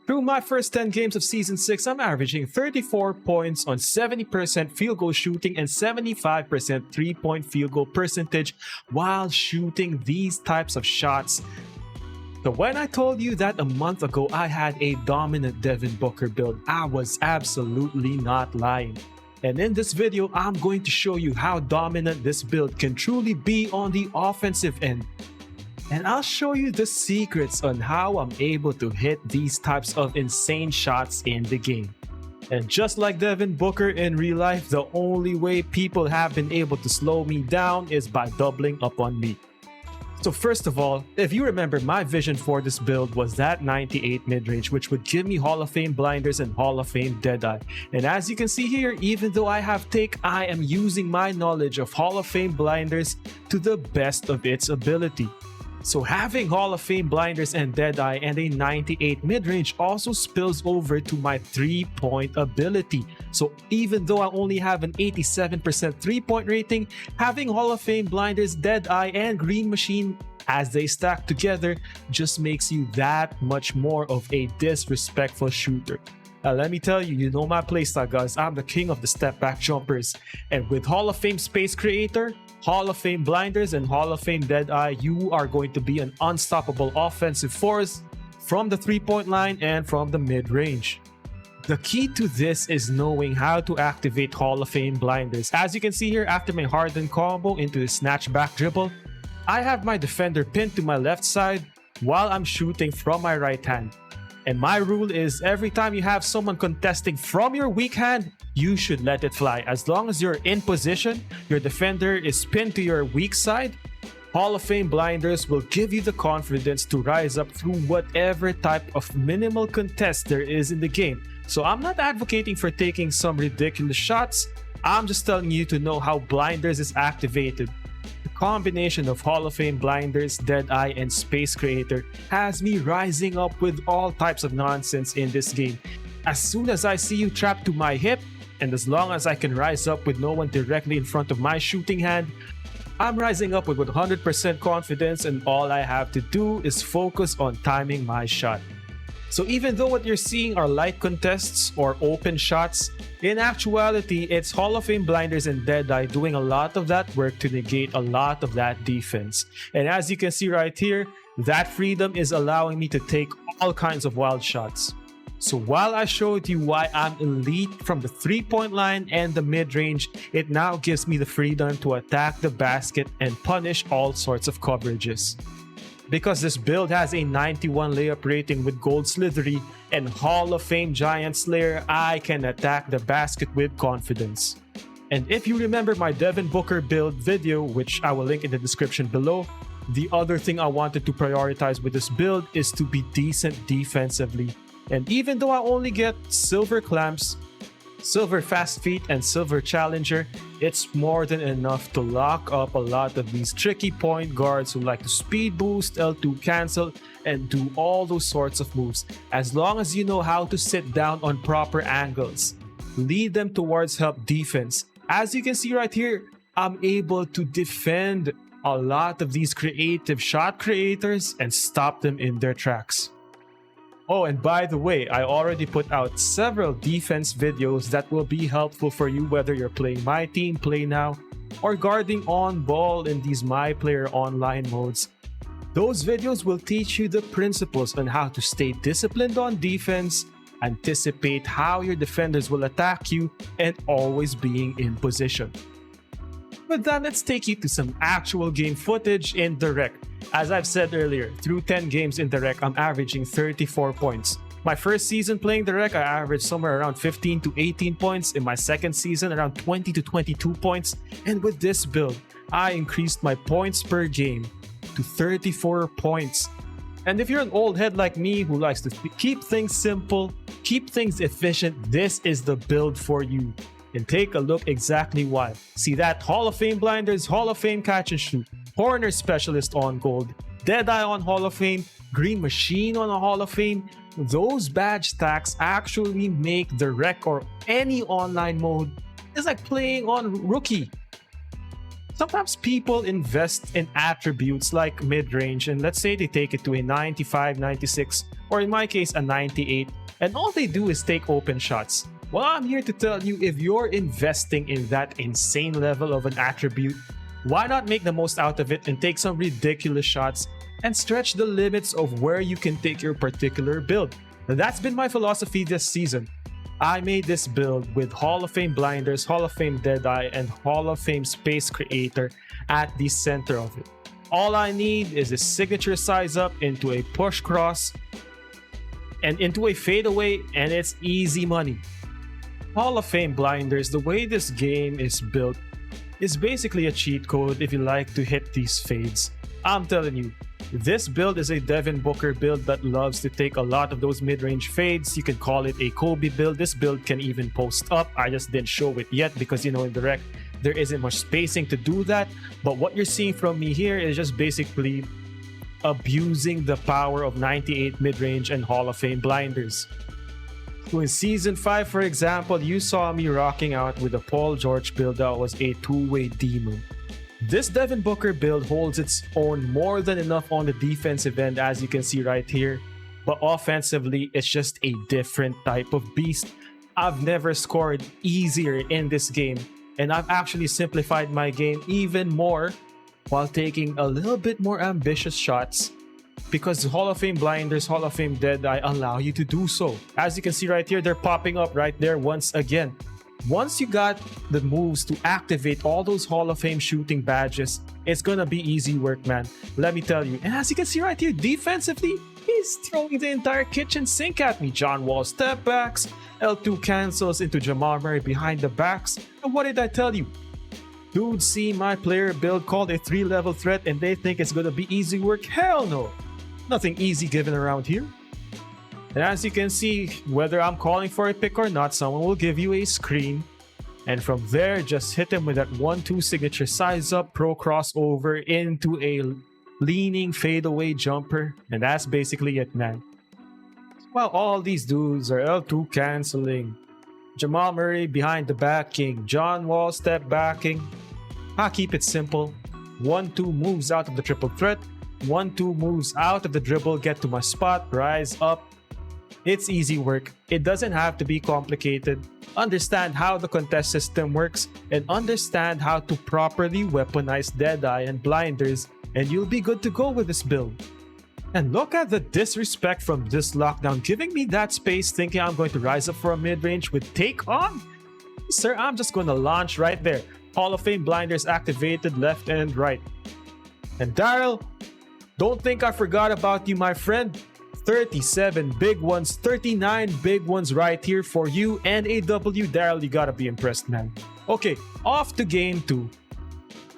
Through my first 10 games of Season 6, I'm averaging 34 points on 70% field goal shooting and 75% 3-point field goal percentage while shooting these types of shots. So when I told you that a month ago I had a dominant Devin Booker build, I was absolutely not lying. And in this video, I'm going to show you how dominant this build can truly be on the offensive end. And I'll show you the secrets on how I'm able to hit these types of insane shots in the game. And just like Devin Booker in real life, the only way people have been able to slow me down is by doubling up on me. So first of all, if you remember, my vision for this build was that 98 mid-range, which would give me Hall of Fame blinders and Hall of Fame Deadeye. And as you can see here, even though I have take, I am using my knowledge of Hall of Fame blinders to the best of its ability. So having Hall of Fame blinders and Deadeye and a 98 mid-range also spills over to my 3-point ability. So even though I only have an 87% 3-point rating, having Hall of Fame blinders, Deadeye, and Green Machine as they stack together just makes you that much more of a disrespectful shooter. Now let me tell you, you know my playstyle, guys. I'm the king of the step back jumpers. And with Hall of Fame Space Creator, Hall of Fame blinders, and Hall of Fame Deadeye, you are going to be an unstoppable offensive force from the 3-point line and from the mid-range. The key to this is knowing how to activate Hall of Fame blinders. As you can see here, after my Harden combo into the snatch back dribble, I have my defender pinned to my left side while I'm shooting from my right hand. And my rule is every time you have someone contesting from your weak hand, you should let it fly. As long as you're in position, your defender is pinned to your weak side, Hall of Fame blinders will give you the confidence to rise up through whatever type of minimal contest there is in the game. So I'm not advocating for taking some ridiculous shots, I'm just telling you to know how blinders is activated. The combination of Hall of Fame blinders, Deadeye, and Space Creator has me rising up with all types of nonsense in this game. As soon as I see you trapped to my hip, and as long as I can rise up with no one directly in front of my shooting hand, I'm rising up with 100% confidence, and all I have to do is focus on timing my shot. So even though what you're seeing are light contests or open shots, in actuality, it's Hall of Fame blinders and Deadeye doing a lot of that work to negate a lot of that defense. And as you can see right here, that freedom is allowing me to take all kinds of wild shots. So while I showed you why I'm elite from the 3-point line and the mid-range, it now gives me the freedom to attack the basket and punish all sorts of coverages. Because this build has a 91 layup rating with Gold Slithery and Hall of Fame Giant Slayer, I can attack the basket with confidence. And if you remember my Devin Booker build video, which I will link in the description below, the other thing I wanted to prioritize with this build is to be decent defensively. And even though I only get Silver Clamps, Silver Fast Feet, and Silver Challenger, it's more than enough to lock up a lot of these tricky point guards who like to speed boost, L2 cancel, and do all those sorts of moves. As long as you know how to sit down on proper angles, lead them towards help defense. As you can see right here, I'm able to defend a lot of these creative shot creators and stop them in their tracks. Oh, and by the way, I already put out several defense videos that will be helpful for you whether you're playing My Team, Play Now, or guarding on ball in these My Player online modes. Those videos will teach you the principles on how to stay disciplined on defense, anticipate how your defenders will attack you, and always being in position. With that, let's take you to some actual game footage in the rec. As I've said earlier, through 10 games in the rec, I'm averaging 34 points. My first season playing the rec, I averaged somewhere around 15 to 18 points. In my second season, around 20 to 22 points. And with this build, I increased my points per game to 34 points. And if you're an old head like me who likes to keep things simple, keep things efficient, this is the build for you. And take a look exactly why. See that Hall of Fame blinders, Hall of Fame catch and shoot, corner specialist on gold, Deadeye on Hall of Fame, Green Machine on a Hall of Fame. Those badge stacks actually make the rec or any online mode is like playing on Rookie. Sometimes people invest in attributes like mid-range, and let's say they take it to a 95, 96, or in my case, a 98, and all they do is take open shots. Well, I'm here to tell you, if you're investing in that insane level of an attribute, why not make the most out of it and take some ridiculous shots and stretch the limits of where you can take your particular build? And that's been my philosophy this season. I made this build with Hall of Fame Blinders, Hall of Fame Deadeye, and Hall of Fame Space Creator at the center of it. All I need is a signature size up into a push cross and into a fadeaway, and it's easy money. Hall of Fame Blinders, the way this game is built, is basically a cheat code if you like to hit these fades. I'm telling you, this build is a Devin Booker build that loves to take a lot of those mid-range fades. You can call it a Kobe build. This build can even post up. I just didn't show it yet because, in the rec, there isn't much spacing to do that. But what you're seeing from me here is just basically abusing the power of 98 mid-range and Hall of Fame Blinders. So in Season 5, for example, you saw me rocking out with a Paul George build that was a two-way demon. This Devin Booker build holds its own more than enough on the defensive end, as you can see right here. But offensively, it's just a different type of beast. I've never scored easier in this game, and I've actually simplified my game even more while taking a little bit more ambitious shots, because Hall of Fame Blinders, Hall of Fame Deadeye allow you to do so. As you can see right here, they're popping up right there once again. Once you got the moves to activate all those Hall of Fame shooting badges, it's gonna be easy work, man. Let me tell you. And as you can see right here, defensively, he's throwing the entire kitchen sink at me. John Wall step backs, L2 cancels into Jamal Murray behind the backs. And what did I tell you? Dudes see my player build called a 3-level threat and they think it's gonna be easy work? Hell no! Nothing easy given around here. And as you can see, whether I'm calling for a pick or not, someone will give you a screen. And from there, just hit them with that 1-2 signature size up, pro crossover into a leaning fadeaway jumper. And that's basically it, man. While all these dudes are L2 canceling, Jamal Murray behind the backing, John Wall step backing, I keep it simple. 1-2 moves out of the triple threat, 1-2 moves out of the dribble, get to my spot, rise up. It's easy work. It doesn't have to be complicated. Understand how the contest system works and understand how to properly weaponize Deadeye and Blinders, and you'll be good to go with this build. And look at the disrespect from this lockdown, giving me that space thinking I'm going to rise up for a mid-range with take on? Sir, I'm just going to launch right there. Hall of Fame Blinders activated left and right. And Daryl, don't think I forgot about you, my friend. 37 big ones, 39 big ones right here for you and a W. Daryl, you gotta be impressed, man. Okay, off to game 2.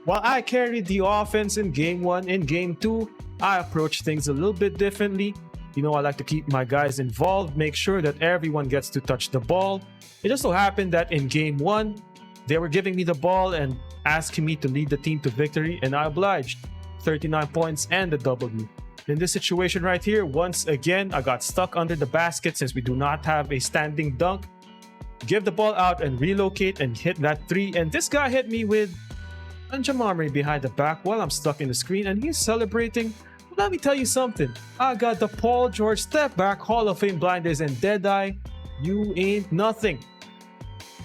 While I carried the offense in game 1, in game 2, I approach things a little bit differently. I like to keep my guys involved, make sure that everyone gets to touch the ball. It just so happened that in game 1, they were giving me the ball and asking me to lead the team to victory, and I obliged. 39 points and a W. In this situation right here, once again, I got stuck under the basket since we do not have a standing dunk. Give the ball out and relocate and hit that 3, and this guy hit me with Jamal Murray behind the back while I'm stuck in the screen, and he's celebrating. Let me tell you something. I got the Paul George step back, Hall of Fame Blinders, and Deadeye. You ain't nothing.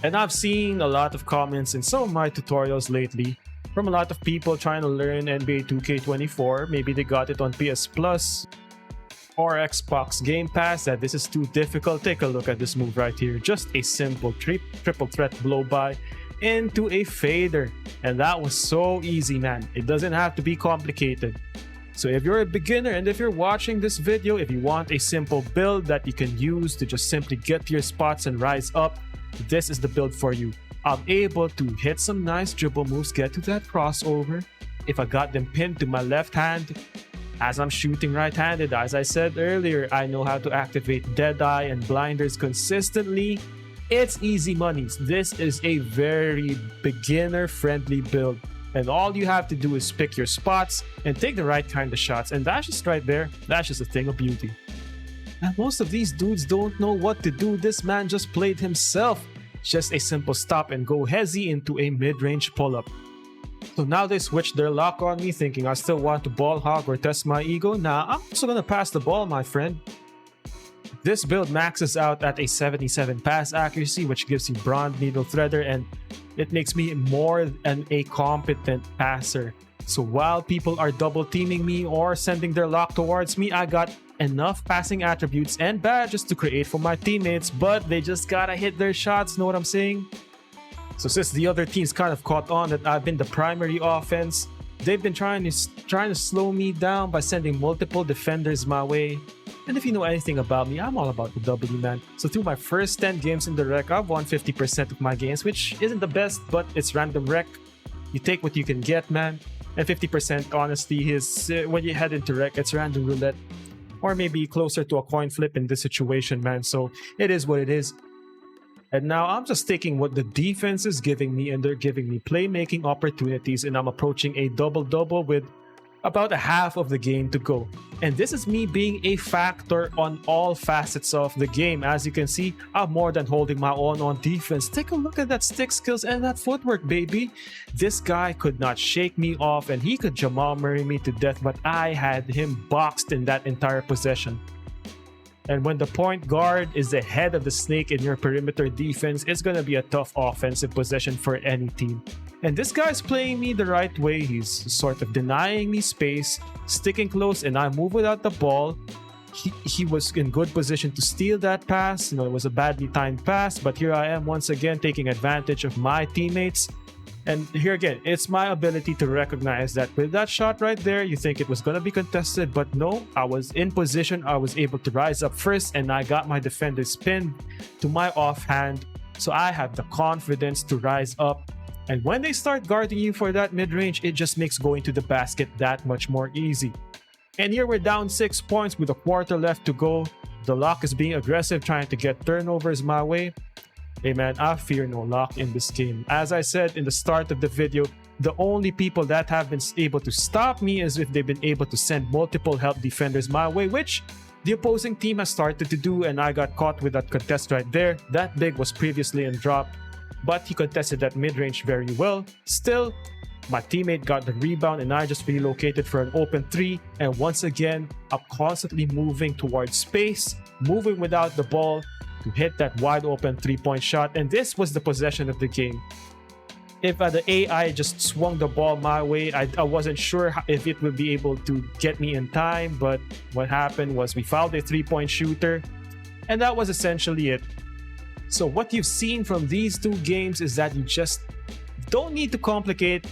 And I've seen a lot of comments in some of my tutorials lately from a lot of people trying to learn NBA 2K24. Maybe they got it on PS Plus or Xbox Game Pass, that this is too difficult. Take a look at this move right here. Just a simple triple threat blow by into a fader. And that was so easy, man. It doesn't have to be complicated. So if you're a beginner and if you're watching this video, if you want a simple build that you can use to just simply get to your spots and rise up, this is the build for you. I'm able to hit some nice dribble moves, get to that crossover. If I got them pinned to my left hand, as I'm shooting right-handed, as I said earlier, I know how to activate Deadeye and Blinders consistently. It's easy monies. This is a very beginner-friendly build. And all you have to do is pick your spots and take the right kind of shots. And that's just right there. That's just a thing of beauty. And most of these dudes don't know what to do. This man just played himself. Just a simple stop and go hezzy into a mid-range pull-up. So now they switched their lock on me, thinking I still want to ball hog or test my ego. Nah, I'm also gonna pass the ball, my friend. This build maxes out at a 77 pass accuracy, which gives you Bronze Needle Threader, and it makes me more than a competent passer. So while people are double teaming me or sending their lock towards me, I got enough passing attributes and badges to create for my teammates, but they just gotta hit their shots, know what I'm saying? So since the other teams kind of caught on that I've been the primary offense, they've been trying to slow me down by sending multiple defenders my way. And if you know anything about me, I'm all about the W, man. So through my first 10 games in the rec, I've won 50% of my games, which isn't the best, but it's random rec. You take what you can get, man. And 50% honestly is when you head into rec, it's random roulette. Or maybe closer to a coin flip in this situation, man. So it is what it is. And now I'm just taking what the defense is giving me, and they're giving me playmaking opportunities, and I'm approaching a double-double with about a half of the game to go. And this is me being a factor on all facets of the game. As you can see, I'm more than holding my own on defense. Take a look at that stick skills and that footwork, baby. This guy could not shake me off, and he could Jamal Murray me to death, but I had him boxed in that entire possession. And when the point guard is the head of the snake in your perimeter defense, it's going to be a tough offensive possession for any team. And this guy's playing me the right way. He's sort of denying me space, sticking close, and I move without the ball. He was in good position to steal that pass. You know, it was a badly timed pass, but here I am once again taking advantage of my teammates. And here again, it's my ability to recognize that with that shot right there, you think it was going to be contested, but no, I was in position. I was able to rise up first, and I got my defenders pinned to my offhand. So I have the confidence to rise up. And when they start guarding you for that mid-range, it just makes going to the basket that much more easy. And here we're down 6 points with a quarter left to go. The lock is being aggressive, trying to get turnovers my way. Hey man, I fear no lock in this game. As I said in the start of the video, the only people that have been able to stop me is if they've been able to send multiple help defenders my way, which the opposing team has started to do, and I got caught with that contest right there. That big was previously in drop, but he contested that mid-range very well. Still, my teammate got the rebound and I just relocated for an open 3, and once again, I'm constantly moving towards space, moving without the ball, to hit that wide open 3-point shot, and this was the possession of the game. If the AI just swung the ball my way, I wasn't sure if it would be able to get me in time, but what happened was we fouled a 3-point shooter, and that was essentially it. So what you've seen from these two games is that you just don't need to complicate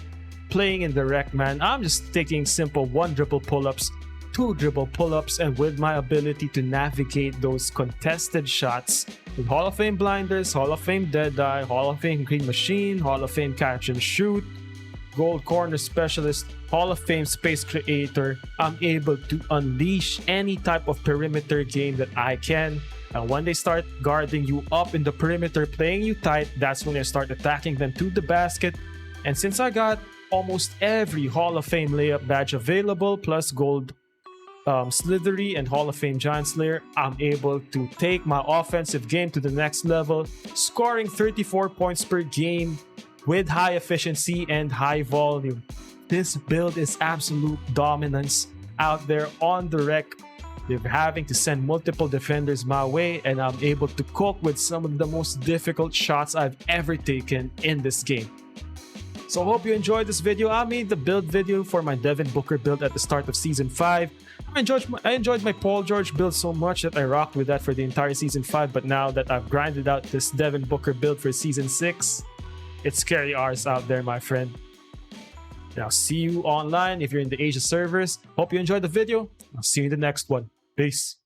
playing in the rec, man. I'm just taking simple 1 dribble pull-ups, 2 dribble pull-ups, and with my ability to navigate those contested shots with Hall of Fame blinders, Hall of Fame Deadeye, Hall of Fame Green Machine, Hall of Fame Catch and Shoot, Gold Corner Specialist, Hall of Fame Space Creator, I'm able to unleash any type of perimeter game that I can. And when they start guarding you up in the perimeter, playing you tight, that's when I start attacking them to the basket. And since I got almost every Hall of Fame layup badge available, plus gold Slithery and Hall of Fame Giant Slayer, I'm able to take my offensive game to the next level, scoring 34 points per game with high efficiency and high volume. This build is absolute dominance out there on the rec. They're having to send multiple defenders my way, and I'm able to cope with some of the most difficult shots I've ever taken in this game. So I hope you enjoyed this video. I made the build video for my Devin Booker build at the start of Season 5. I enjoyed my Paul George build so much that I rocked with that for the entire Season 5, but now that I've grinded out this Devin Booker build for Season 6, it's scary hours out there, my friend. And I'll see you online if you're in the Asia servers. Hope you enjoyed the video. I'll see you in the next one. Peace.